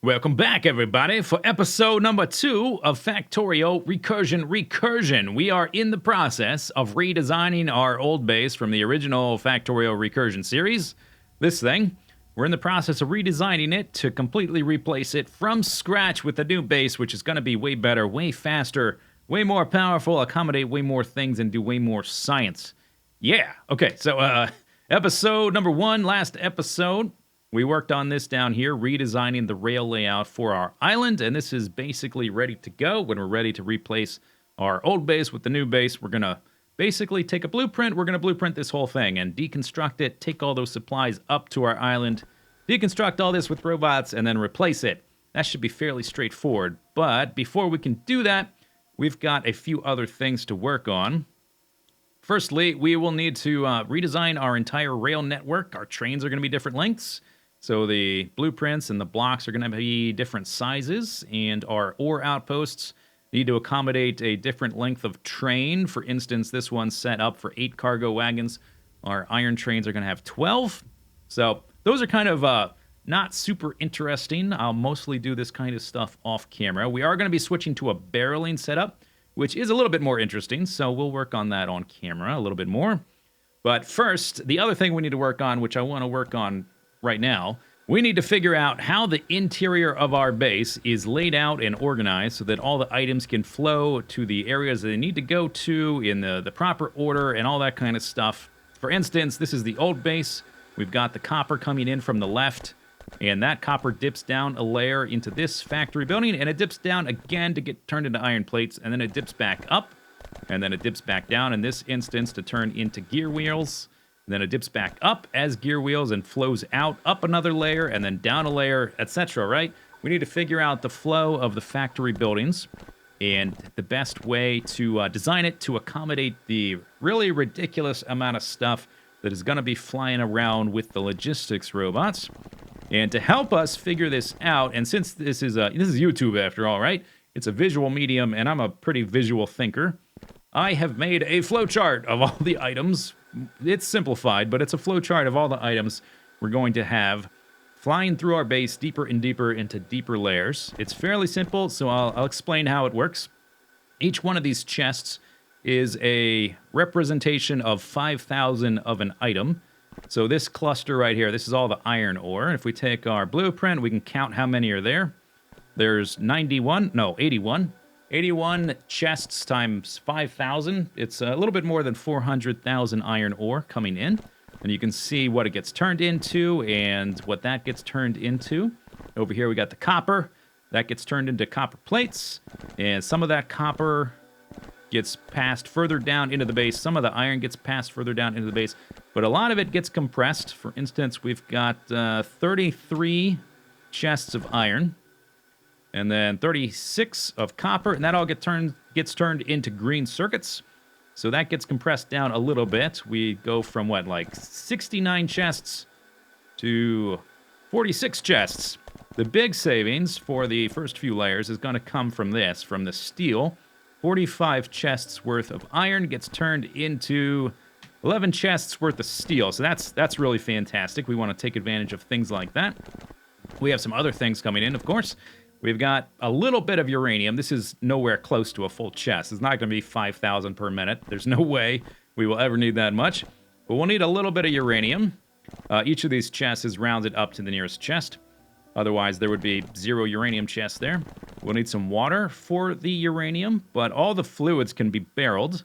Welcome back, everybody, for episode number 2 of Factorio Recursion. We are in the process of redesigning our old base from the original Factorio Recursion series. This thing, we're in the process of redesigning it to completely replace it from scratch with a new base, which is going to be way better, way faster, way more powerful, accommodate way more things, and do way more science. Yeah, okay, so episode number 1, last episode. We worked on this down here, redesigning the rail layout for our island, and this is basically ready to go. When we're ready to replace our old base with the new base, we're going to basically take a blueprint, we're going to blueprint this whole thing and deconstruct it, take all those supplies up to our island, deconstruct all this with robots, and then replace it. That should be fairly straightforward, but before we can do that, we've got a few other things to work on. Firstly, we will need to redesign our entire rail network. Our trains are going to be different lengths. So the blueprints and the blocks are going to be different sizes, and our ore outposts need to accommodate a different length of train. For instance, this one's set up for 8 cargo wagons. Our iron trains are going to have 12. So those are kind of not super interesting. I'll mostly do this kind of stuff off camera. We are going to be switching to a barreling setup, which is a little bit more interesting, so we'll work on that on camera a little bit more. But first, the other thing we need to work on, which I want to work on right now, we need to figure out how the interior of our base is laid out and organized so that all the items can flow to the areas that they need to go to in the proper order and all that kind of stuff. For instance, this is the old base. We've got the copper coming in from the left, and that copper dips down a layer into this factory building, and it dips down again to get turned into iron plates, and then it dips back up, and then it dips back down in this instance to turn into gear wheels. And then it dips back up as gear wheels and flows out, up another layer, and then down a layer, etc., right? We need to figure out the flow of the factory buildings and the best way to design it to accommodate the really ridiculous amount of stuff that is going to be flying around with the logistics robots. And to help us figure this out, and since this is YouTube after all, right? It's a visual medium, and I'm a pretty visual thinker. I have made a flowchart of all the items. It's simplified, but it's a flowchart of all the items we're going to have flying through our base deeper and deeper into deeper layers. It's fairly simple, so I'll explain how it works. Each one of these chests is a representation of 5,000 of an item. So this cluster right here, this is all the iron ore. If we take our blueprint, we can count how many are there. There's 81 chests times 5,000. It's a little bit more than 400,000 iron ore coming in. And you can see what it gets turned into and what that gets turned into. Over here we got the copper. That gets turned into copper plates. And some of that copper gets passed further down into the base. Some of the iron gets passed further down into the base. But a lot of it gets compressed. For instance, we've got 33 chests of iron. And then 36 of copper, and that all gets turned into green circuits. So that gets compressed down a little bit. We go from, like 69 chests to 46 chests. The big savings for the first few layers is going to come from this, from the steel. 45 chests worth of iron gets turned into 11 chests worth of steel. So that's really fantastic. We want to take advantage of things like that. We have some other things coming in, of course. We've got a little bit of uranium. This is nowhere close to a full chest. It's not going to be 5,000 per minute. There's no way we will ever need that much. But we'll need a little bit of uranium. Each of these chests is rounded up to the nearest chest. Otherwise, there would be 0 uranium chests there. We'll need some water for the uranium, but all the fluids can be barreled.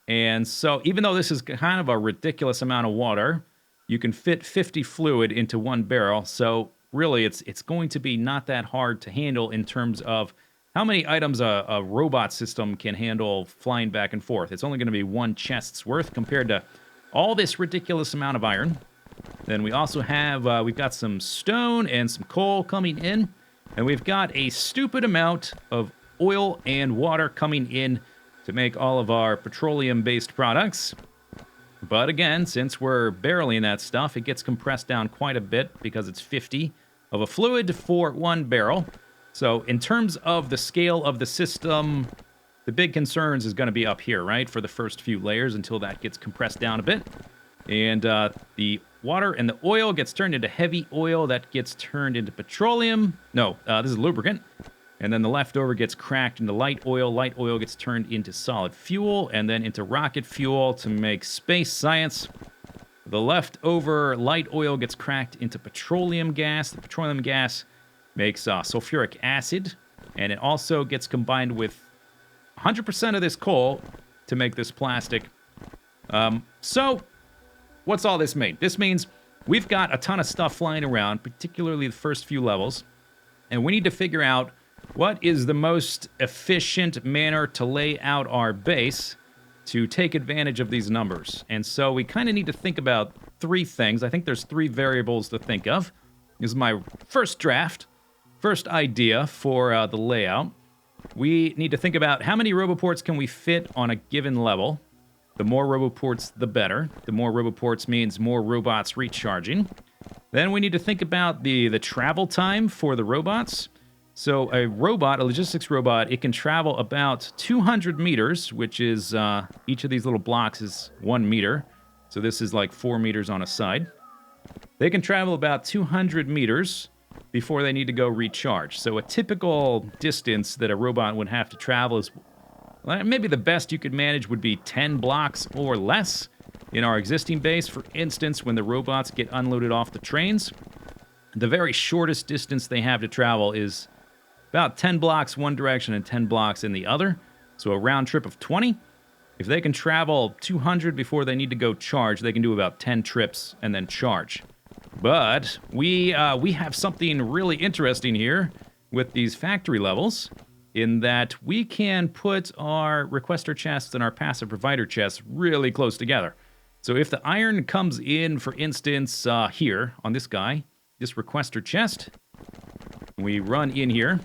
And so even though this is kind of a ridiculous amount of water, you can fit 50 fluid into one barrel. So really, it's going to be not that hard to handle in terms of how many items a robot system can handle flying back and forth. It's only going to be 1 chest's worth compared to all this ridiculous amount of iron. Then we also have, we've got some stone and some coal coming in. And we've got a stupid amount of oil and water coming in to make all of our petroleum-based products. But again, since we're barreling that stuff, it gets compressed down quite a bit because it's 50 of a fluid for 1 barrel. So in terms of the scale of the system, the big concerns is going to be up here, right? For the first few layers until that gets compressed down a bit. And the water, and the oil gets turned into heavy oil that gets turned into petroleum. No, this is lubricant. And then the leftover gets cracked into light oil. Light oil gets turned into solid fuel and then into rocket fuel to make space science. The leftover light oil gets cracked into petroleum gas. The petroleum gas makes sulfuric acid, and it also gets combined with 100% of this coal to make this plastic. So, what's all this mean? This means we've got a ton of stuff flying around, particularly the first few levels, and we need to figure out what is the most efficient manner to lay out our base to take advantage of these numbers. And so we kind of need to think about three things. I think there's three variables to think of. This is my first draft, first idea for the layout. We need to think about how many roboports can we fit on a given level. The more roboports, the better. The more roboports means more robots recharging. Then we need to think about the travel time for the robots. So a robot, a logistics robot, it can travel about 200 meters, which is, each of these little blocks is 1 meter. So this is like 4 meters on a side. They can travel about 200 meters before they need to go recharge. So a typical distance that a robot would have to travel is, maybe the best you could manage would be 10 blocks or less in our existing base. For instance, when the robots get unloaded off the trains, the very shortest distance they have to travel is about 10 blocks one direction and 10 blocks in the other. So a round trip of 20. If they can travel 200 before they need to go charge, they can do about 10 trips and then charge. But we have something really interesting here with these factory levels, in that we can put our requester chests and our passive provider chests really close together. So if the iron comes in, for instance, here on this guy, this requester chest, we run in here,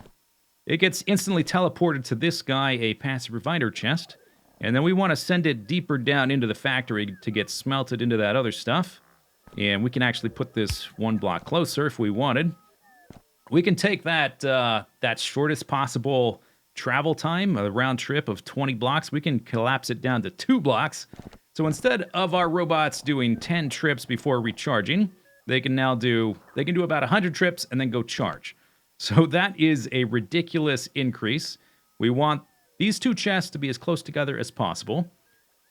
it gets instantly teleported to this guy, a passive provider chest, and then we want to send it deeper down into the factory to get smelted into that other stuff. And we can actually put this 1 block closer if we wanted. We can take that that shortest possible travel time, a round trip of 20 blocks, we can collapse it down to 2 blocks. So instead of our robots doing 10 trips before recharging, they can do about 100 trips and then go charge. So that is a ridiculous increase. We want these 2 chests to be as close together as possible.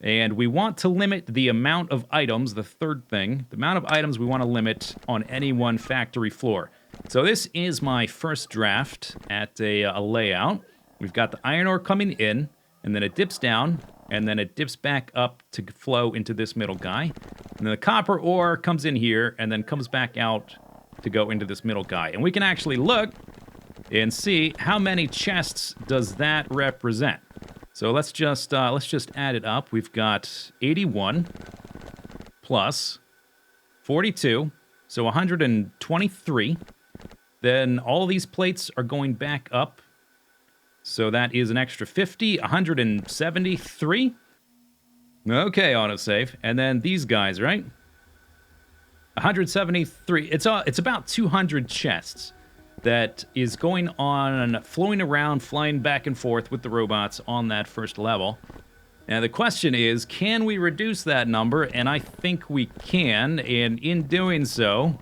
And we want to limit the amount of items, the third thing, the amount of items we want to limit on any one factory floor. So this is my first draft at a layout. We've got the iron ore coming in, and then it dips down, and then it dips back up to flow into this middle guy. And then the copper ore comes in here, and then comes back out to go into this middle guy. And we can actually look and see how many chests does that represent. So let's just add it up. We've got 81 plus 42, so 123. Then all these plates are going back up. So that is an extra 50, 173. Okay, autosave. And then these guys, right? 173. It's about 200 chests that is going on, flowing around, flying back and forth with the robots on that first level. Now the question is, can we reduce that number? And I think we can, and in doing so,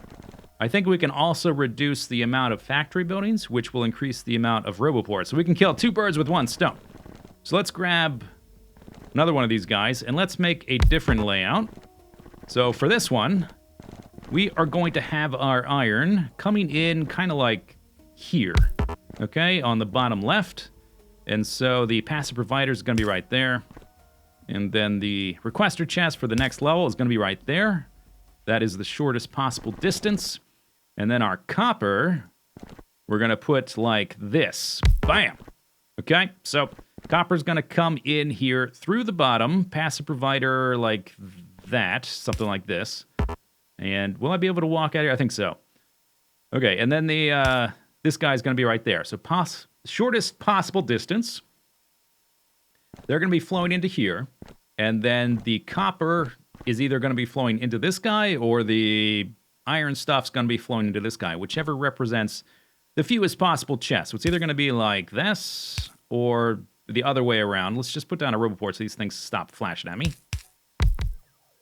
I think we can also reduce the amount of factory buildings, which will increase the amount of roboports. So we can kill 2 birds with 1 stone. So let's grab another one of these guys, and let's make a different layout. So for this one, we are going to have our iron coming in kind of like here, okay, on the bottom left. And so the passive provider is going to be right there. And then the requester chest for the next level is going to be right there. That is the shortest possible distance. And then our copper, we're going to put like this. Bam! Okay, so copper's going to come in here through the bottom, passive provider like that, something like this. And will I be able to walk out here? I think so. Okay, and then the this guy's going to be right there. So shortest possible distance. They're going to be flowing into here. And then the copper is either going to be flowing into this guy, or the iron stuff's going to be flowing into this guy, whichever represents the fewest possible chests. So it's either going to be like this or the other way around. Let's just put down a roboport so these things stop flashing at me.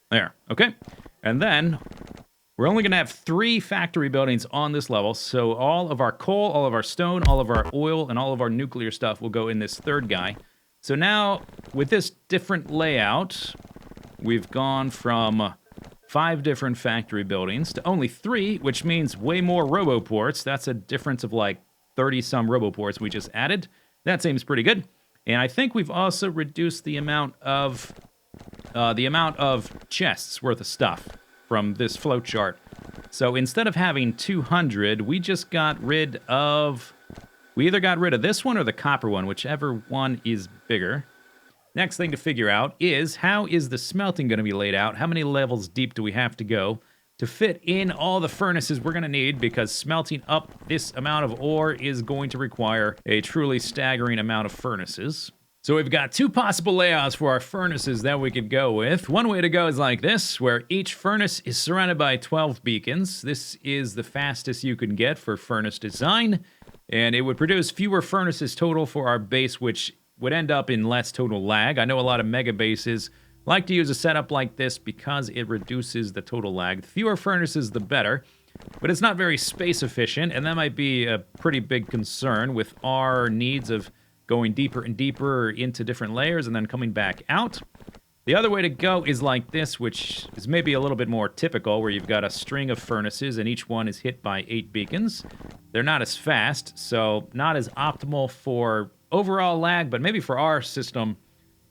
There, okay. And then We're only going to have 3 factory buildings on this level, so all of our coal, all of our stone, all of our oil, and all of our nuclear stuff will go in this third guy. So now, with this different layout, we've gone from 5 different factory buildings to only 3, which means way more roboports. That's a difference of like 30-some roboports we just added. That seems pretty good. And I think we've also reduced the amount of chests worth of stuff from this flowchart. So instead of having 200, we just got rid of... We either got rid of this one or the copper one, whichever one is bigger. Next thing to figure out is, how is the smelting going to be laid out? How many levels deep do we have to go to fit in all the furnaces we're going to need? Because smelting up this amount of ore is going to require a truly staggering amount of furnaces. So we've got 2 possible layouts for our furnaces that we could go with. One way to go is like this, where each furnace is surrounded by 12 beacons. This is the fastest you can get for furnace design, and it would produce fewer furnaces total for our base, which would end up in less total lag. I know a lot of mega bases like to use a setup like this because it reduces the total lag. The fewer furnaces, the better, but it's not very space efficient, and that might be a pretty big concern with our needs of going deeper and deeper into different layers and then coming back out. The other way to go is like this, which is maybe a little bit more typical, where you've got a string of furnaces and each one is hit by 8 beacons. They're not as fast, so not as optimal for overall lag, but maybe for our system,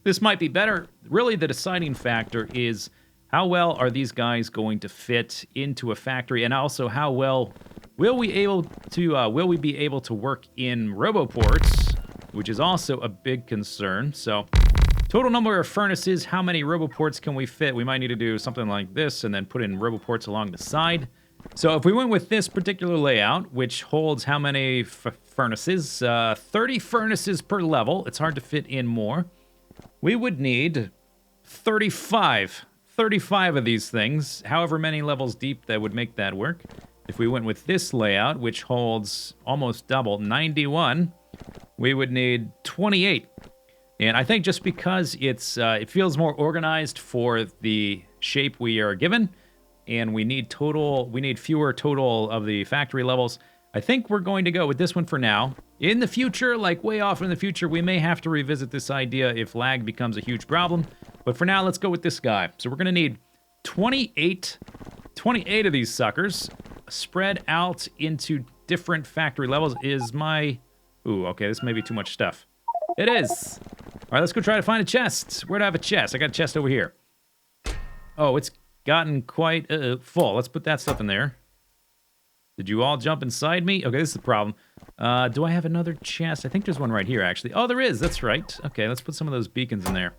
this might be better. Really, the deciding factor is how well are these guys going to fit into a factory, and also how well will we be able to work in roboports, which is also a big concern. So, total number of furnaces, how many roboports can we fit? We might need to do something like this and then put in roboports along the side. So if we went with this particular layout, which holds how many furnaces? 30 furnaces per level. It's hard to fit in more. We would need 35 of these things, however many levels deep that would make that work. If we went with this layout, which holds almost double, 91, we would need 28. And I think just because it feels more organized for the shape we are given, and we need fewer total of the factory levels, I think we're going to go with this one for now. In the future, like way off in the future, we may have to revisit this idea if lag becomes a huge problem. But for now, let's go with this guy. So we're going to need 28 of these suckers spread out into different factory levels. Is my... Ooh, okay, this may be too much stuff. It is. All right, let's go try to find a chest. Where do I have a chest? I got a chest over here. Oh, it's gotten quite full. Let's put that stuff in there. Did you all jump inside me? Okay, this is the problem. Do I have another chest? I think there's one right here, actually. Oh, there is. That's right. Okay, let's put some of those beacons in there.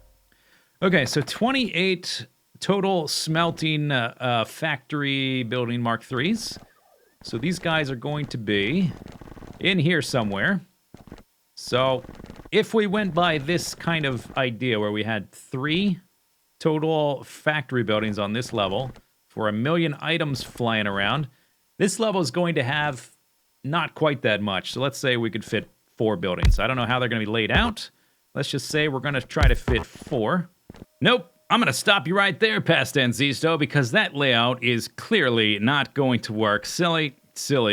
Okay, so 28 total smelting factory building Mark 3s. So these guys are going to be in here somewhere. So if we went by this kind of idea where we had 3 total factory buildings on this level for 1 million items flying around, this level is going to have not quite that much. So let's say we could fit 4 buildings. I don't know how they're going to be laid out. Let's just say we're going to try to fit 4. Nope. I'm going to stop you right there, past tense Zisteau, because that layout is clearly not going to work. Silly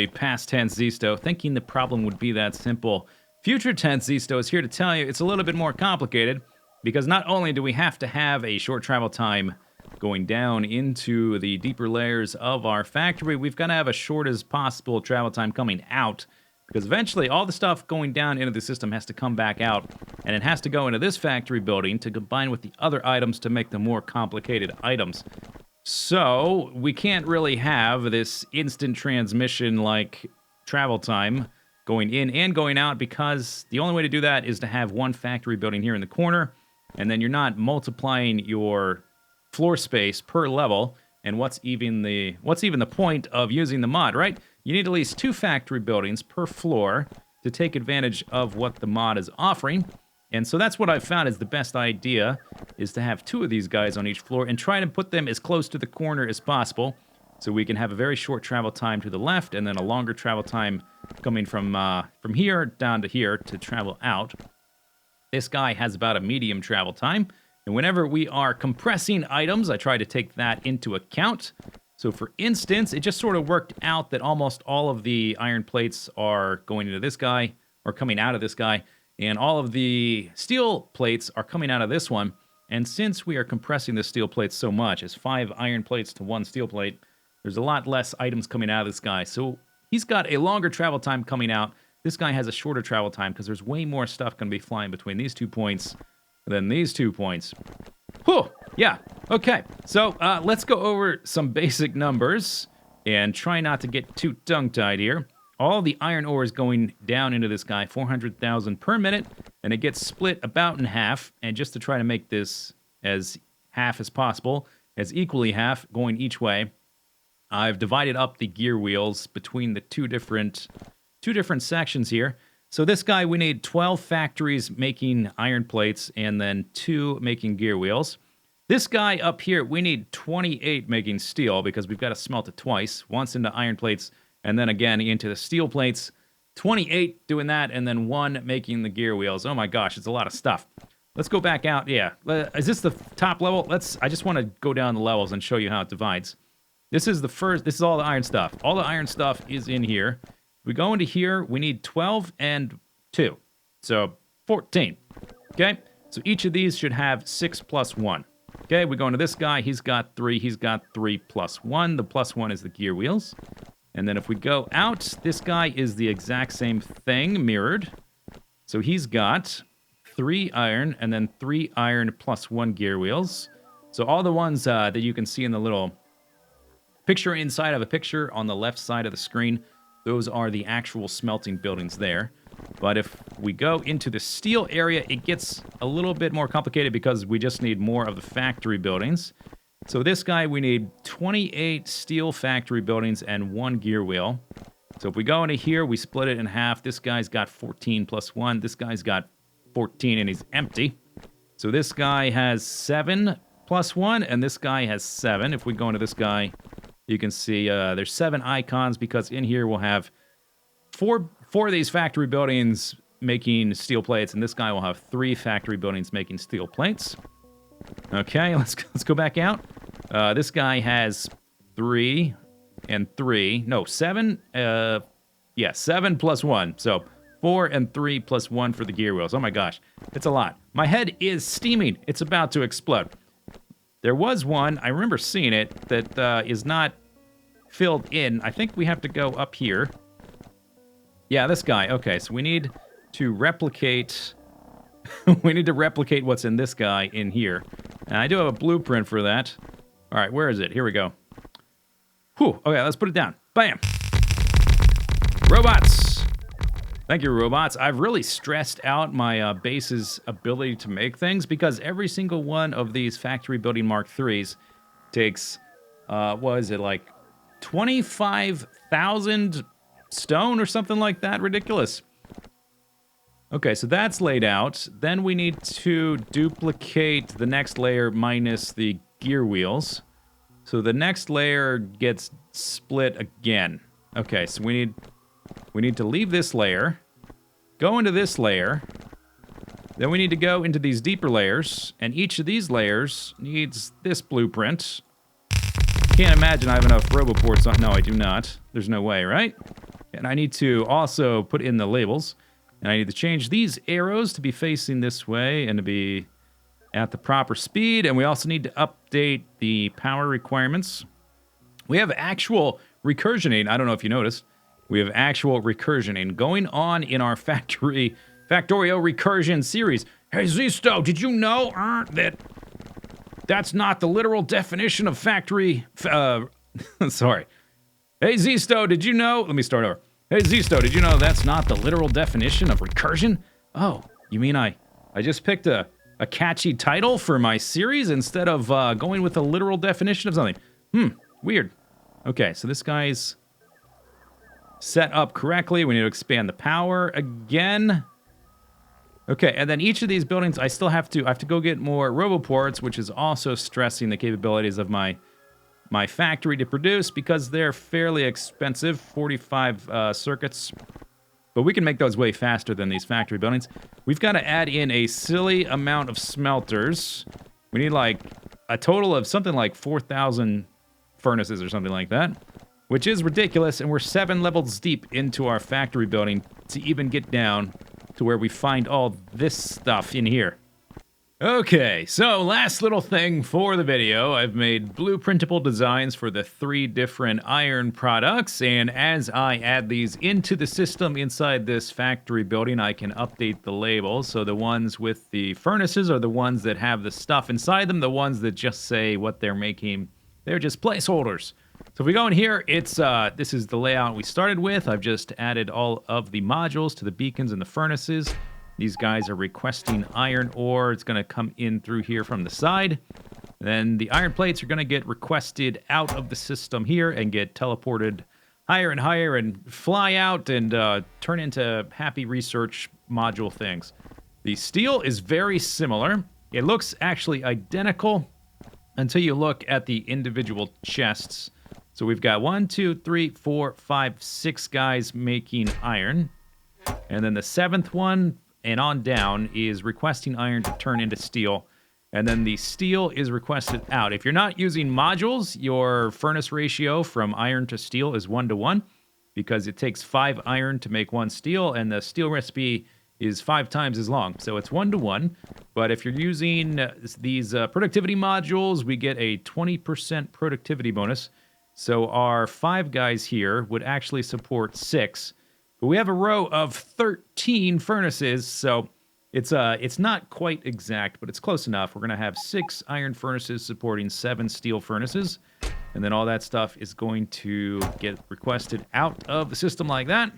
past tense Zisteau, thinking the problem would be that simple. Future tense Zisteau is here to tell you it's a little bit more complicated, because not only do we have to have a short travel time going down into the deeper layers of our factory, we've got to have a short as possible travel time coming out, because eventually all the stuff going down into the system has to come back out, and it has to go into this factory building to combine with the other items to make the more complicated items. So we can't really have this instant transmission like travel time going in and going out, because the only way to do that is to have one factory building here in the corner, and then you're not multiplying your floor space per level. And what's even the point of using the mod, right? You need at least 2 factory buildings per floor to take advantage of what the mod is offering. And so that's what I've found is the best idea, is to have 2 of these guys on each floor and try to put them as close to the corner as possible, so we can have a very short travel time to the left and then a longer travel time coming from here down to here to travel out. This guy has about a medium travel time. And whenever we are compressing items, I try to take that into account. So for instance, it just sort of worked out that almost all of the iron plates are going into this guy, or coming out of this guy, and all of the steel plates are coming out of this one. And since we are compressing the steel plates so much, as 5 iron plates to 1 steel plate, there's a lot less items coming out of this guy. So he's got a longer travel time coming out. This guy has a shorter travel time because there's way more stuff going to be flying between these 2 points than these 2 points. Whew, yeah, okay. So let's go over some basic numbers and try not to get too tongue-tied here. All the iron ore is going down into this guy, 400,000 per minute, and it gets split about in half. And just to try to make this as half as possible, as equally half going each way, I've divided up the gear wheels between the two different sections here. So this guy, we need 12 factories making iron plates and then 2 making gear wheels. This guy up here, we need 28 making steel because we've got to smelt it twice, once into iron plates and then again into the steel plates. 28 doing that, and then 1 making the gear wheels. Oh my gosh, it's a lot of stuff. Let's go back out. Yeah, is this the top level? I just want to go down the levels and show you how it divides. This is the first, this is all the iron stuff. All the iron stuff is in here. We go into here, we need 12 and 2. So 14. Okay, so each of these should have 6 plus 1. Okay, we go into this guy, he's got 3 plus 1. The plus 1 is the gear wheels. And then if we go out, this guy is the exact same thing, mirrored. So he's got 3 iron, and then 3 iron plus 1 gear wheels. So all the ones that you can see in the little picture inside of a picture on the left side of the screen, those are the actual smelting buildings there. But if we go into the steel area, it gets a little bit more complicated because we just need more of the factory buildings. So this guy, we need 28 steel factory buildings and 1 gear wheel. So if we go into here, we split it in half. This guy's got 14 plus 1. This guy's got 14 and he's empty. So this guy has 7 plus 1, and this guy has 7. If we go into this guy, you can see there's 7 icons because in here we'll have four of these factory buildings making steel plates, and this guy will have 3 factory buildings making steel plates. Okay, let's go back out. This guy has 3 and 3. No, 7. Yeah, 7 plus 1. So 4 and 3 plus 1 for the gear wheels. Oh my gosh, it's a lot. My head is steaming. It's about to explode. There was one, I remember seeing it, that is not filled in. I think we have to go up here. Yeah, this guy. Okay, so we need to replicate... we need to replicate what's in this guy in here. And I do have a blueprint for that. All right, where is it? Here we go. Whew. Okay, let's put it down. Bam. Robots. Thank you, robots. I've really stressed out my base's ability to make things because every single one of these factory building Mark 3s takes, what is it, like 25,000 stone or something like that? Ridiculous. Okay, so that's laid out. Then we need to duplicate the next layer minus the gear wheels. So the next layer gets split again. Okay, so we need to leave this layer, go into this layer, then we need to go into these deeper layers, and each of these layers needs this blueprint. Can't imagine I have enough roboports on. No, I do not. There's no way, right? And I need to also put in the labels. And I need to change these arrows to be facing this way and to be at the proper speed. And we also need to update the power requirements. We have actual recursioning. I don't know if you noticed. We have actual recursioning going on in our Factorio Recursion series. Hey, Zisteau, did you know that that's not the literal definition of factory... sorry. Hey, Zisteau, did you know... Let me start over. Hey, Zisteau, did you know that's not the literal definition of recursion? Oh, you mean I just picked a catchy title for my series instead of going with a literal definition of something? Weird. Okay, so this guy's set up correctly. We need to expand the power again. Okay, and then each of these buildings, I have to go get more roboports, which is also stressing the capabilities of my factory to produce because they're fairly expensive, 45 circuits. But we can make those way faster than these factory buildings. We've got to add in a silly amount of smelters. We need like a total of something like 4,000 furnaces or something like that, which is ridiculous, and we're 7 levels deep into our factory building to even get down to where we find all this stuff in here. Okay, so last little thing for the video. I've made blueprintable designs for the 3 different iron products, and as I add these into the system inside this factory building, I can update the labels. So the ones with the furnaces are the ones that have the stuff inside them. The ones that just say what they're making, they're just placeholders. So if we go in here, it's this is the layout we started with. I've just added all of the modules to the beacons and the furnaces. These guys are requesting iron ore. It's going to come in through here from the side. Then the iron plates are going to get requested out of the system here and get teleported higher and higher and fly out and turn into happy research module things. The steel is very similar. It looks actually identical until you look at the individual chests. So we've got 1, 2, 3, 4, 5, 6 guys making iron. And then the 7th one and on down is requesting iron to turn into steel. And then the steel is requested out. If you're not using modules, your furnace ratio from iron to steel is 1:1 because it takes 5 iron to make 1 steel, and the steel recipe is 5 times as long. So it's 1:1. But if you're using these productivity modules, we get a 20% productivity bonus. So our 5 guys here would actually support 6. But we have a row of 13 furnaces, so it's not quite exact, but it's close enough. We're going to have 6 iron furnaces supporting 7 steel furnaces, and then all that stuff is going to get requested out of the system like that.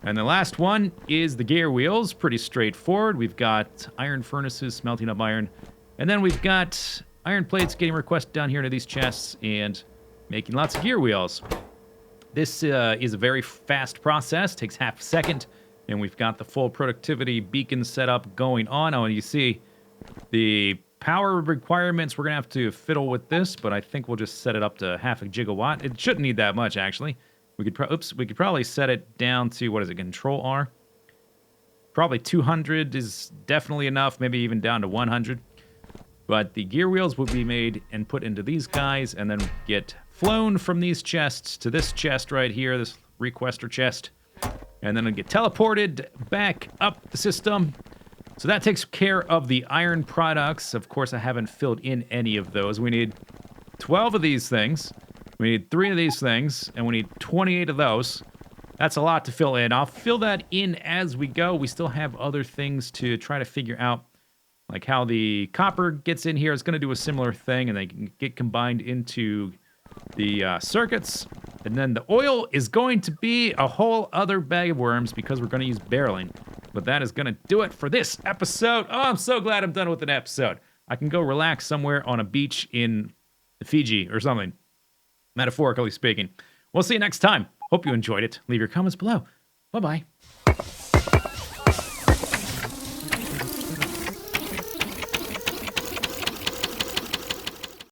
And the last one is the gear wheels. Pretty straightforward. We've got iron furnaces smelting up iron, and then we've got iron plates getting requested down here into these chests and making lots of gear wheels. This is a very fast process, takes half a second, and we've got the full productivity beacon setup going on. Oh, and you see the power requirements, we're going to have to fiddle with this, but I think we'll just set it up to half a gigawatt. It shouldn't need that much, actually. We could probably set it down to, what is it, Control R? Probably 200 is definitely enough, maybe even down to 100. But the gear wheels will be made and put into these guys and then get flown from these chests to this chest right here, this requester chest. And then it'll get teleported back up the system. So that takes care of the iron products. Of course, I haven't filled in any of those. We need 12 of these things. We need 3 of these things. And we need 28 of those. That's a lot to fill in. I'll fill that in as we go. We still have other things to try to figure out. Like how the copper gets in here is going to do a similar thing, and they can get combined into the circuits. And then the oil is going to be a whole other bag of worms because we're going to use barreling. But that is going to do it for this episode. Oh, I'm so glad I'm done with an episode. I can go relax somewhere on a beach in Fiji or something, metaphorically speaking. We'll see you next time. Hope you enjoyed it. Leave your comments below. Bye-bye.